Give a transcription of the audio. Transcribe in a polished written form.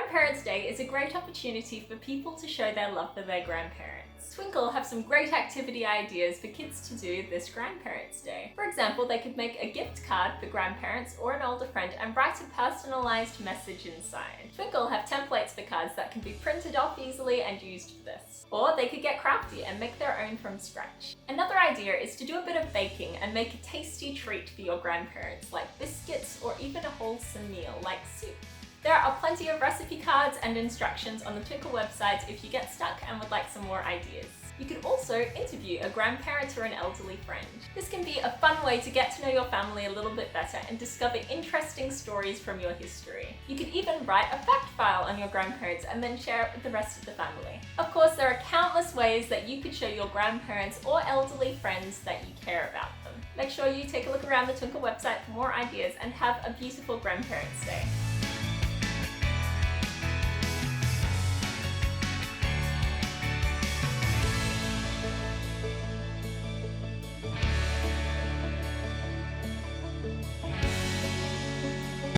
Grandparents' Day is a great opportunity for people to show their love for their grandparents. Twinkl have some great activity ideas for kids to do this Grandparents' Day. For example, they could make a gift card for grandparents or an older friend and write a personalized message inside. Twinkl have templates for cards that can be printed off easily and used for this. Or they could get crafty and make their own from scratch. Another idea is to do a bit of baking and make a tasty treat for your grandparents, like biscuits or even a wholesome meal like soup. There are plenty of recipe cards and instructions on the Twinkl website if you get stuck and would like some more ideas. You could also interview a grandparent or an elderly friend. This can be a fun way to get to know your family a little bit better and discover interesting stories from your history. You could even write a fact file on your grandparents and then share it with the rest of the family. Of course, there are countless ways that you could show your grandparents or elderly friends that you care about them. Make sure you take a look around the Twinkl website for more ideas and have a beautiful Grandparents' Day.